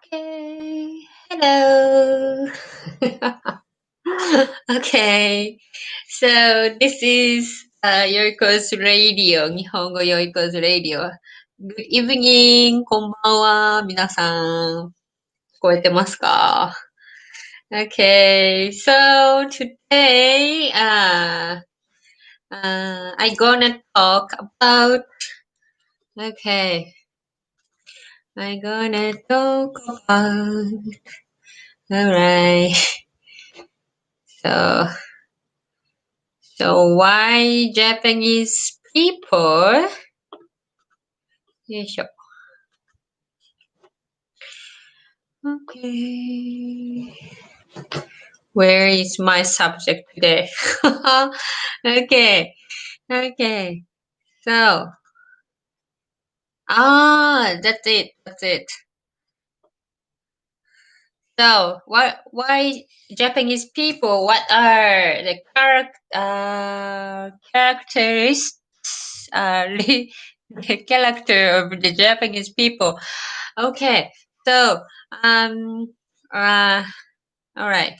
Okay. Hello. Okay. So this is Yoiko's Radio. 日本語 Yoiko's Radio. Good evening. こんばんは。皆さん。聞こえてますか？ Okay. So today, I gonna talk about, okay. I gonna talk about, alright. So why Japanese people, よいしょ。Okay. Where is my subject today? Okay. Okay. So, that's it. So, why Japanese people? What are the characteristics, the character of the Japanese people? Okay. So, all right.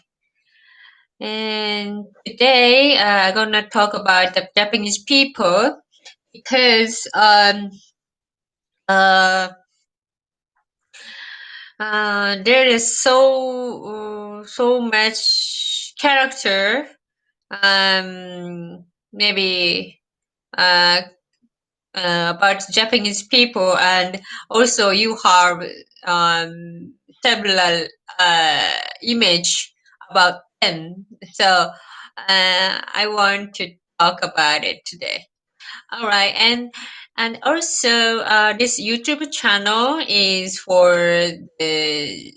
And today, I'm gonna talk about the Japanese people because there is so much character, maybe about Japanese people, and also you have several image about them. So I want to talk about it today. All right, and also this YouTube channel is for the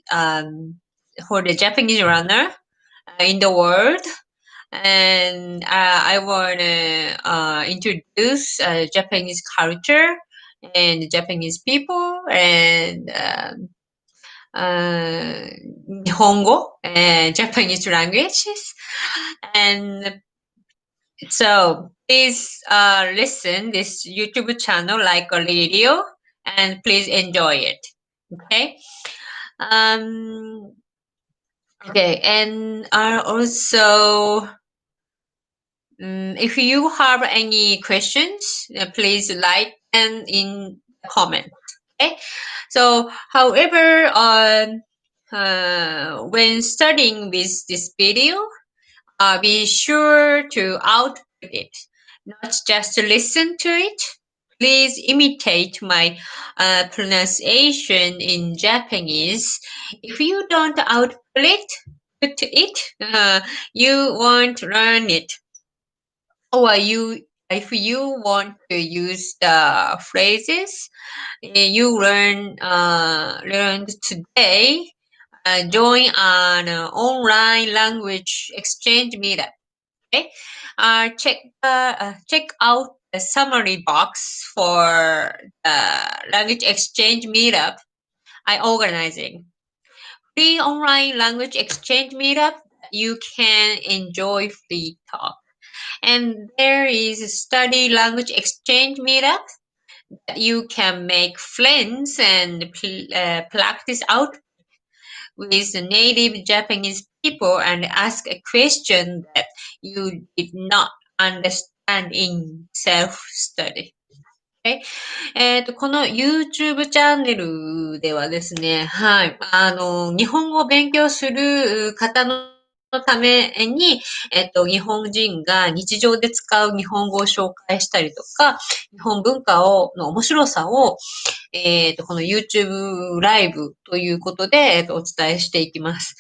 Japanese runner in the world, and I want to introduce Japanese culture and Japanese people and Nihongo and Japanese languages, and so please listen this YouTube channel like a radio, and please enjoy it. Okay. Okay, and also if you have any questions, please write them in the comment. Okay. So, however, when studying with this video, be sure to output it, not just listen to it. Please imitate my pronunciation in Japanese. If you don't output it, you won't learn it. Or if you want to use the phrases you learned today, join an online language exchange meetup. Okay, check out the summary box for the language exchange meetup I'm organizing. Free online language exchange meetup. You can enjoy free talk. And there is a study language exchange meetup. You can make friends and practice out with native Japanese people and ask a question that you did not understand in self-study. Okay? この YouTube チャンネルではですね、はい、日本語を勉強する方のために、日本人が日常で使う日本語を紹介したりとか、日本文化の面白さを、この YouTube ライブということで、お伝えしていきます。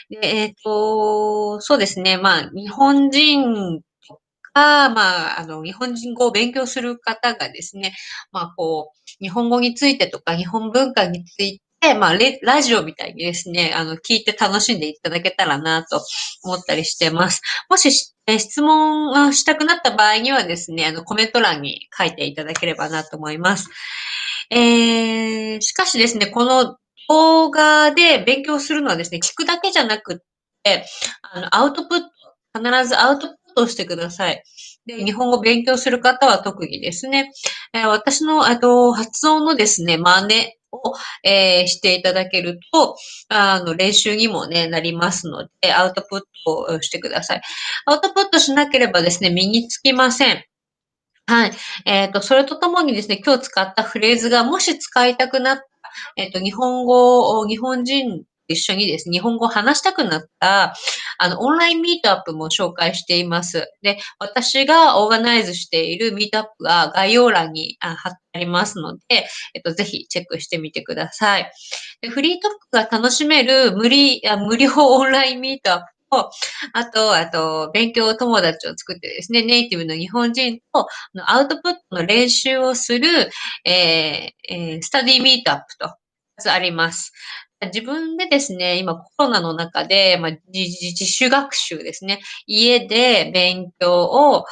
で、そうですね、日本人日本人語を勉強する方がですね、日本語についてとか、日本文化について、ラジオみたいにですね、聞いて楽しんでいただけたらなと思ったりしてます。もし、質問したくなった場合にはですね、コメント欄に書いていただければなと思います。しかしですね、この動画で勉強するのはですね、聞くだけじゃなくって、アウトプット、必ずアウトプットしてください。で、日本語を勉強する方は特にですね、私の発音のですね、真似を、していただけると、練習にもね、なりますので、アウトプットをしてください。アウトプットしなければですね、身につきません。はい。それとともにですね、今日使ったフレーズがもし使いたくなった、日本人と一緒にですね、日本語を話したくなった、オンラインミートアップも紹介しています。で、私がオーガナイズしているミートアップが概要欄に貼ってありますので、ぜひチェックしてみてください。で、フリートークが楽しめる無料オンラインミートアップと、あと、勉強友達を作ってですね、ネイティブの日本人とアウトプットの練習をする、スタディミートアップとあります。自分でですね、今コロナの中で、自主学習ですね。家で勉強を、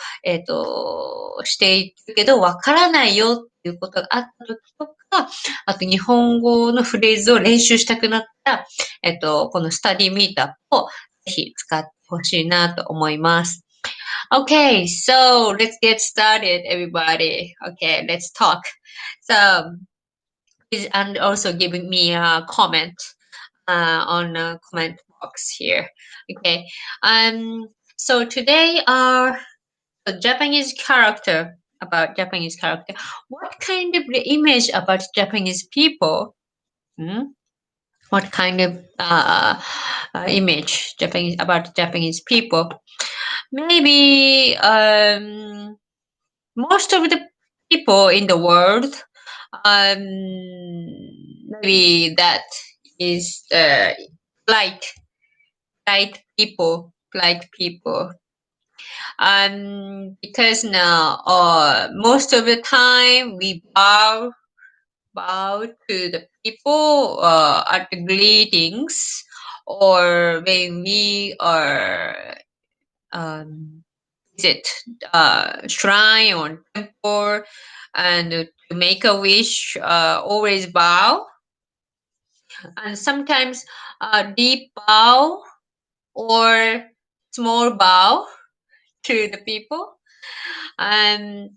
しているけど、わからないよっていうことがあった時とか、あと日本語のフレーズを練習したくなったら、このスタディミートアップをぜひ使ってほしいなと思います。Okay, so let's get started, everybody. Okay, let's talk. So, please, and also giving me a comment on the comment box here. Okay. So today our Japanese character about Japanese character. What kind of image about Japanese people? Hmm? What kind of image Japanese about Japanese people? Maybe most of the people in the world, um, maybe that is polite, polite people. Because now, most of the time we bow to the people at the greetings, or when we are visit shrine or temple, and to make a wish, always bow, and sometimes deep bow or small bow to the people, and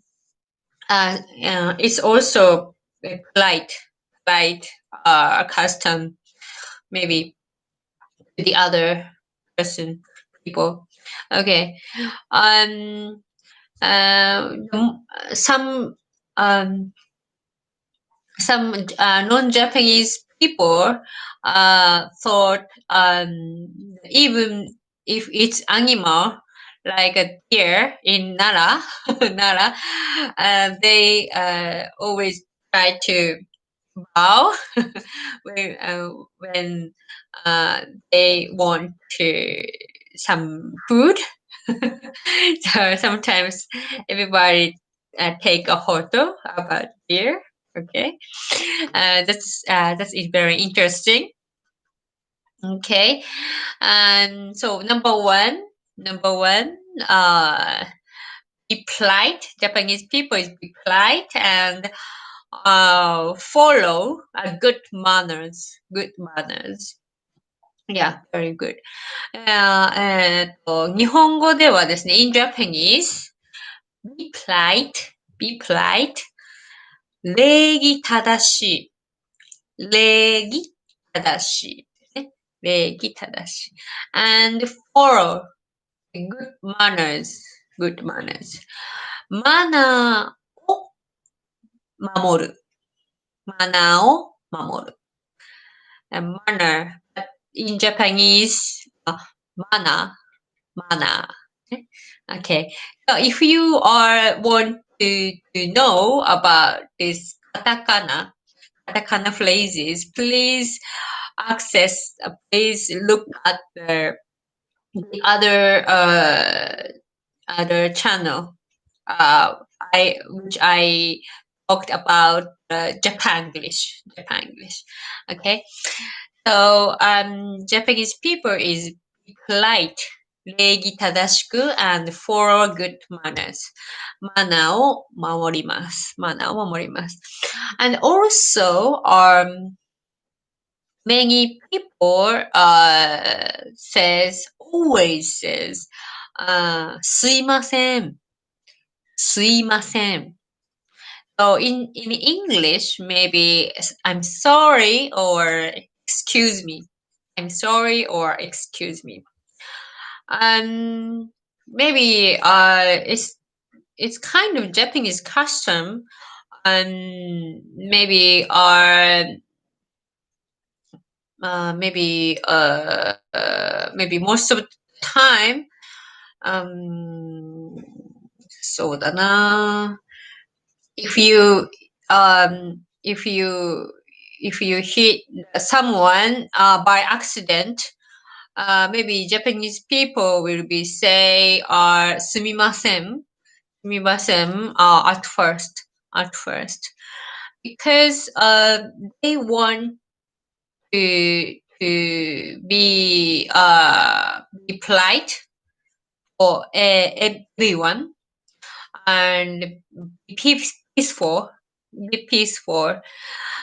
it's also a polite custom, maybe to the other people. Okay. Some non-Japanese people thought even if it's animal like a deer in Nara, Nara, they always try to bow when they want some food. So sometimes everybody take a photo about deer. Okay, that's very interesting. Okay, and so number one, be polite. Japanese people is be polite and follow good manners. Good manners. Yeah, very good. 日本語ではですね、in Japanese, be polite, 礼儀正しい。礼儀正しいですね。礼儀正しい。and follow good manners. Good manners. マナーを守る。マナーを守る。manner. In Japanese, manner. Okay. So if you want to know about this katakana phrases, please please look at the other channel, which I talked about Japanglish. Okay. So, Japanese people is polite, 礼儀正しく and follow good manners. マナーを守ります。And also, many people always says, すいません。So in English, maybe I'm sorry or excuse me. I'm sorry or excuse me. Maybe it's kind of Japanese custom. Maybe maybe most of the time, そうだな。If you hit someone by accident, maybe Japanese people will be say すみません at first because they want to be polite for everyone and be peaceful.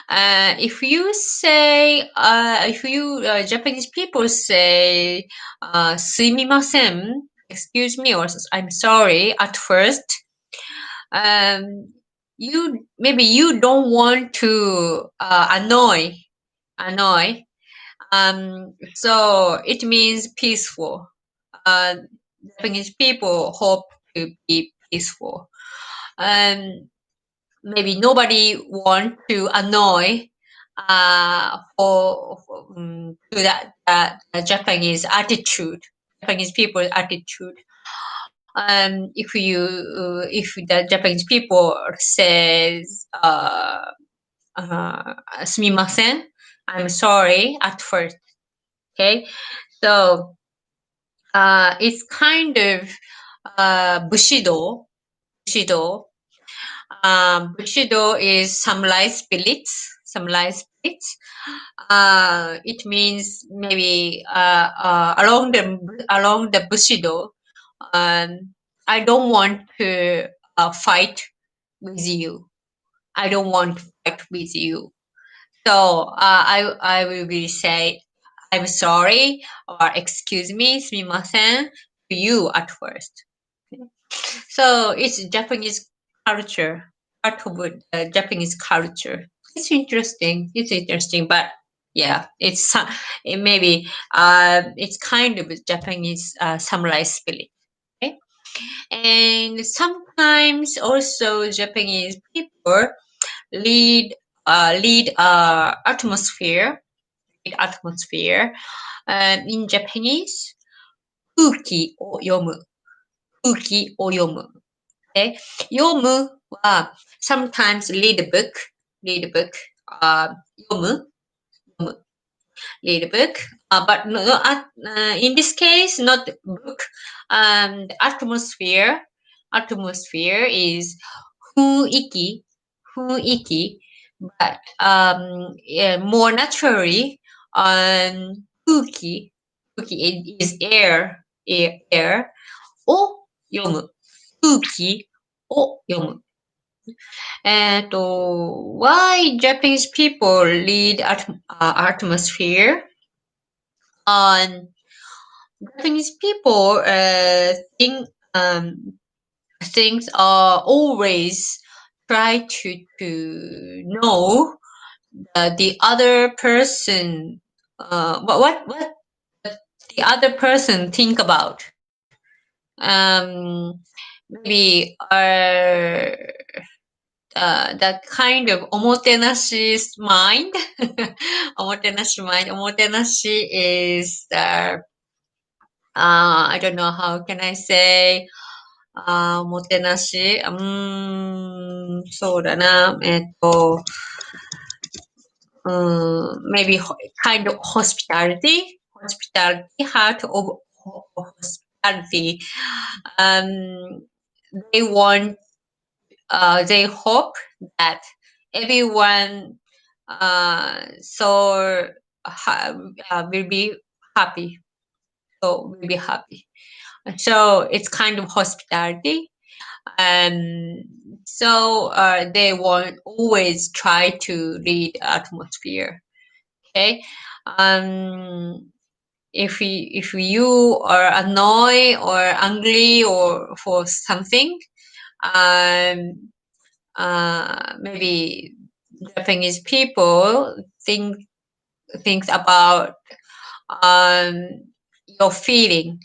If you say, Japanese people say, すみません, excuse me, or I'm sorry at first, maybe you don't want to annoy. So it means peaceful. Japanese people hope to be peaceful. Maybe nobody want to annoy to that Japanese attitude, Japanese people's attitude. If the Japanese people says すみません, I'm sorry at first. Okay, so it's kind of Bushido. Bushido is samurai spirits. It means maybe along the Bushido. I don't want to fight with you. I don't want to fight with you. So I will be say I'm sorry or excuse me, すみません to you at first. So it's Japanese culture, part of Japanese culture. It's interesting, but yeah, maybe it's kind of Japanese samurai spirit. Okay? And sometimes also Japanese people lead atmosphere. In Japanese, 空気を読む。Okay? 読むは sometimes read a book. 読む read a book. But in this case, not book. The atmosphere is 雰囲気 but more naturally, 空気 is air を読む。空気を読む。Why Japanese people read atmosphere? Japanese people things are always try to know the other person, what the other person think about. Maybe that kind of おもてなし mind. おもてなし is I don't know how can I say おもてなしそうだなmaybe kind of hospitality, heart of hospitality. They hope that everyone will be happy. So it's kind of hospitality. So they won't always try to read atmosphere. Okay. If you are annoyed or angry or for something, maybe Japanese people thinks about your feeling.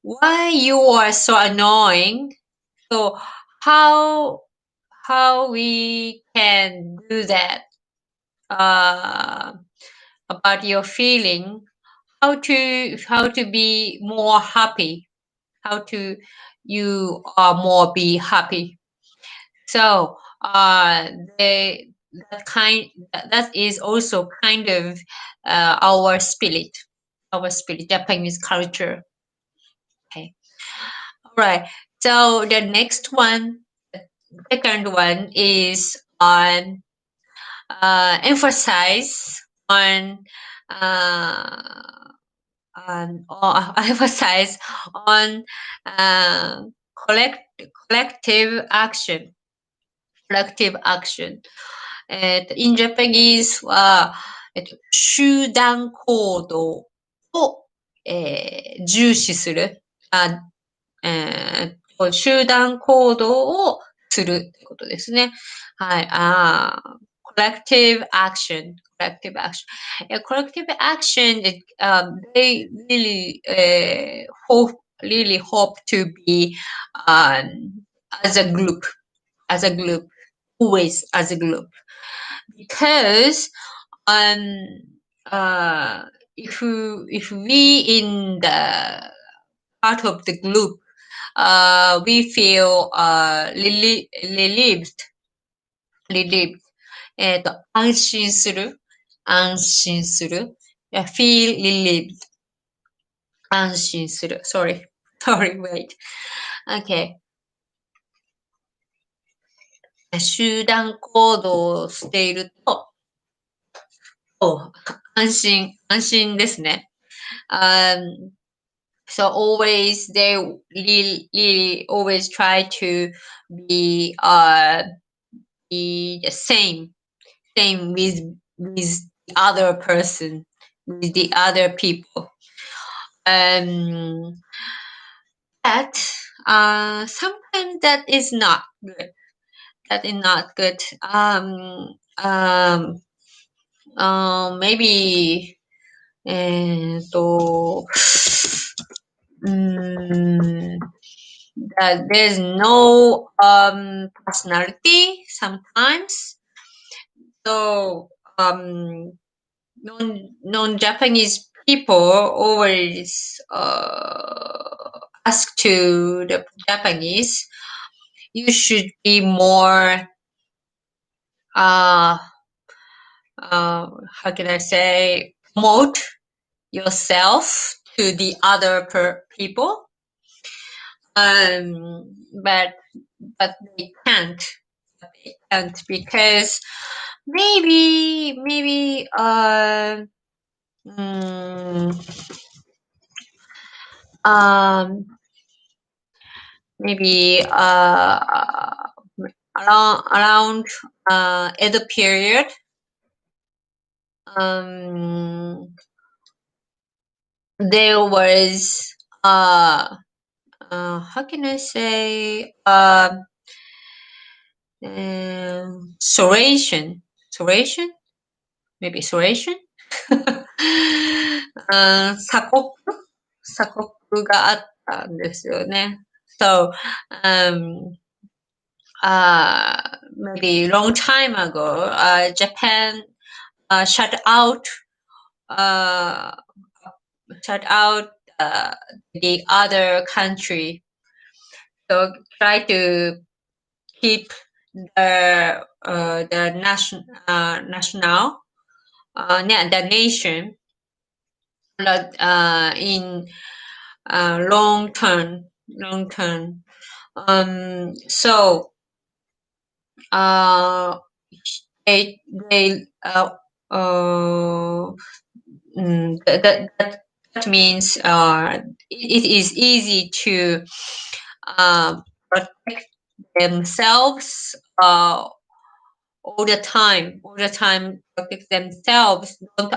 Why you are so annoying? So how we can do that about your feeling? How to be more happy? How to you are more be happy? So that is also kind of our spirit, Japanese culture. Okay, all right. So the next one, the second one is on emphasize on emphasize on collective action. Collective action. in Japanese は、集団行動を、重視する。集団行動をするってことですね。はい。collective action. Collective action. Collective action, they really hope to be as a group, always as a group. Because if we in the part of the group, we feel relieved. 安心する Yeah, feel relieved. 安心する Sorry, wait. Okay. 集団行動をしていると、安心ですね。So always they really always try to be the same with the other person, with the other people. But sometimes that is not good. That is not good. Maybe that there's no personality sometimes. So non-Japanese people always ask to the Japanese, you should be more how can I say, promote yourself to the other people. But they can't. Because maybe around Edo period, there was how can I say, Soration? Maybe Soration? 鎖国があったんですよね。So, maybe long time ago, Japan shut out the other country. So try to keep the the nation in long term. So that means it is easy to protect themselves all the time, protect themselves, don't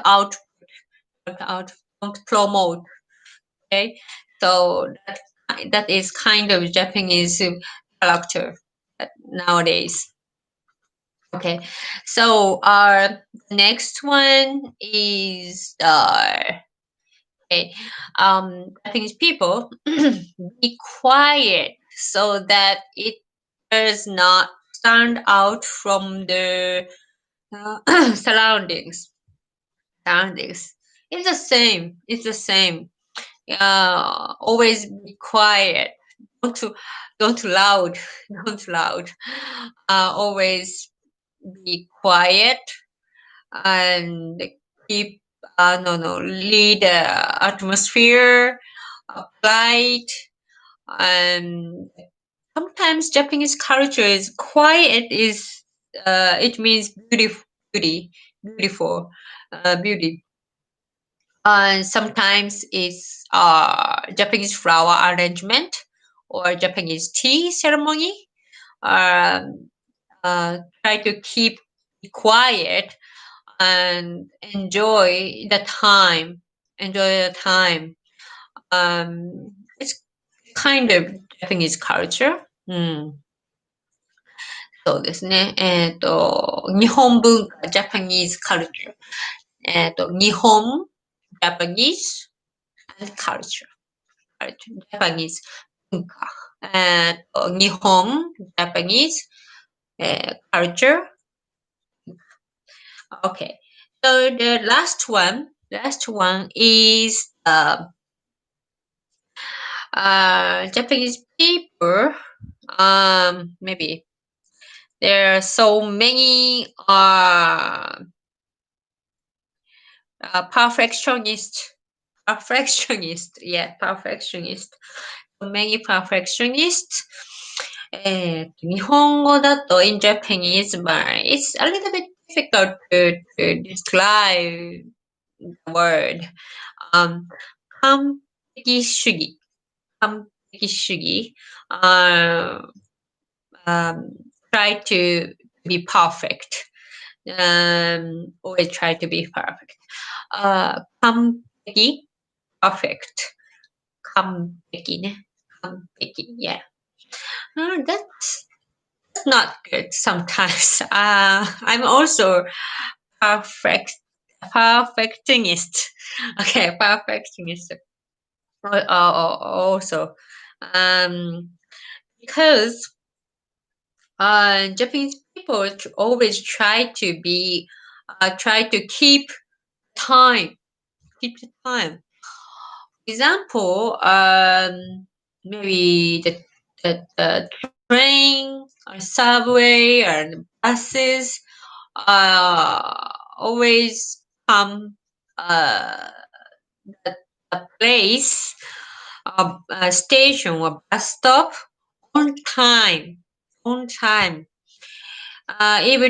promote. Okay, so that is kind of Japanese character nowadays. Okay, so our next one is Japanese people be quiet so that it does not stand out from the surroundings. It's the same. It's the same. Always be quiet. Don't loud. Don't loud. Always be quiet and keep lead the atmosphere light. And sometimes Japanese culture is quiet. It means beautiful, beauty. And sometimes it's Japanese flower arrangement or Japanese tea ceremony. Try to keep quiet and enjoy the time. It's kind of Japanese culture. そうですね。日本文化、Japanese culture. 日本、Japanese and culture. Japanese 文化。日本、Japanese culture. Okay. So the last one is Japanese people. Maybe there are so many perfectionist. Yeah, perfectionist. So many perfectionists. 日本語だと in Japanese, but it's a little bit difficult to describe the word. 完璧主義。Try to be perfect. Always try to be perfect. 完璧 perfect. 完璧ね。完璧 yeah. That's not good sometimes. I'm also perfectionist. Okay, perfectionist. Also, because Japanese people always try to keep time. For example, maybe the train or subway or buses always come the place, station or bus stop on time. Even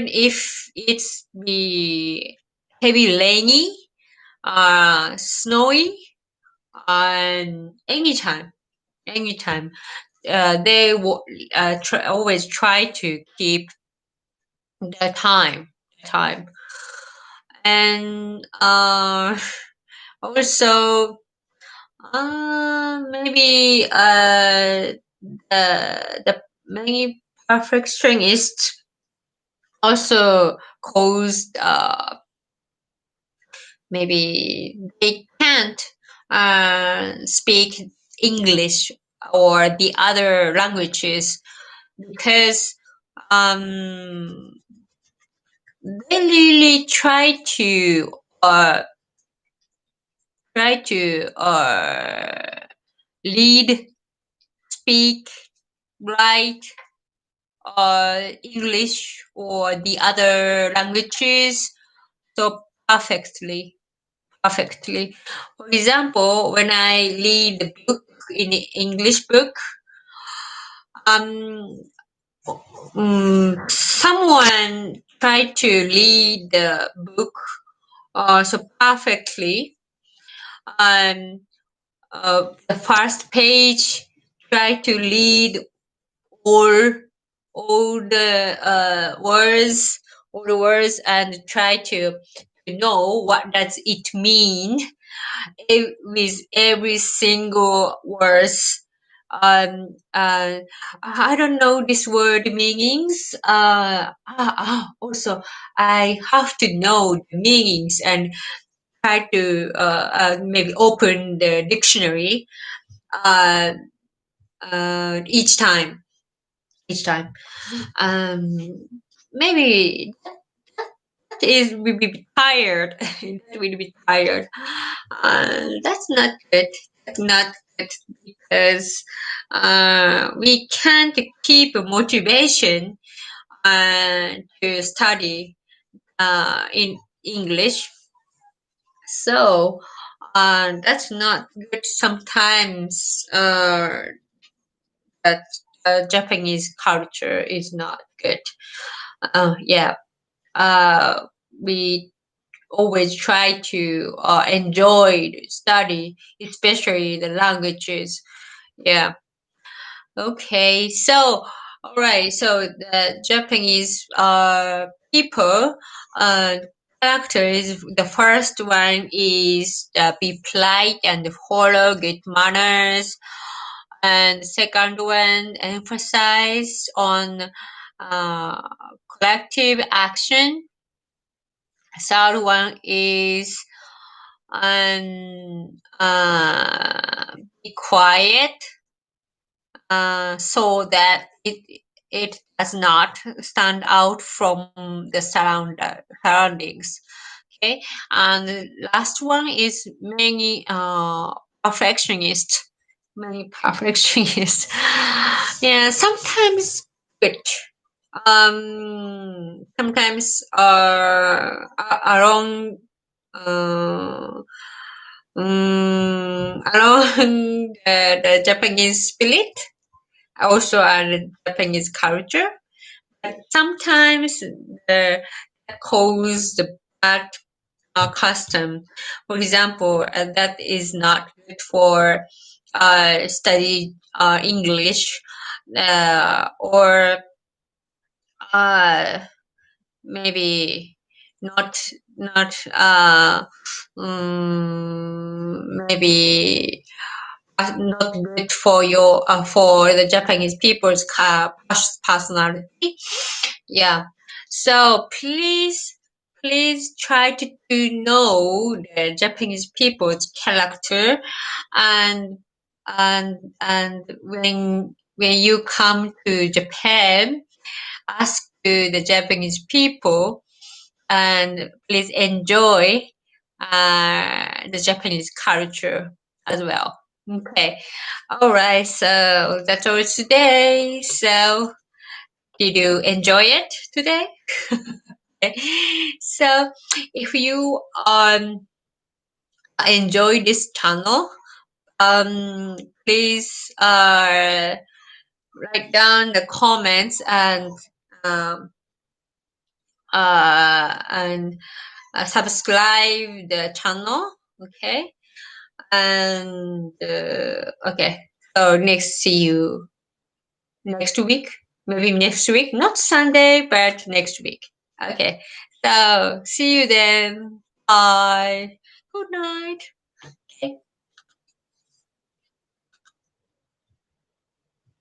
if it's be heavy rainy, snowy, and anytime. They always try to keep the time. And also maybe the many perfectionists also caused maybe they can't speak English or the other languages because they really try to read, speak, write English or the other languages so perfectly. For example, when I read the book in English book, someone tried to read the book so perfectly. The first page, try to read all the words and try to know what does it mean with every single words I don't know this word meanings. Also, I have to know the meanings and try to maybe open the dictionary each time. Maybe that will be tired. That will be tired. That's not good. That's not good because we can't keep motivation to study in English. So that's not good. Sometimes that Japanese culture is not good. Yeah. We always try to enjoy the study, especially the languages. Yeah. Okay. So, all right. So the Japanese people characters. The first one is be polite and follow good manners, and the second one emphasize on collective action. Third one is be quiet so that it does not stand out from the surroundings. Okay, and the last one is many perfectionists. Many perfectionists. Yeah, sometimes good. Sometimes along along the Japanese spirit, also the Japanese culture. But sometimes that cause the bad custom. For example, that is not good for study English or maybe not maybe not good for your for the Japanese people's personality. Yeah. So please try to know the Japanese people's character, and when you come to Japan, ask to the Japanese people and please enjoy the Japanese culture as well. Okay. All right. So that's all today. So did you enjoy it today? So if you enjoy this channel, please write down the comments and subscribe the channel. Okay. And okay. So see you next week. Maybe next week, not Sunday, but next week. Okay. So see you then. Bye. Good night.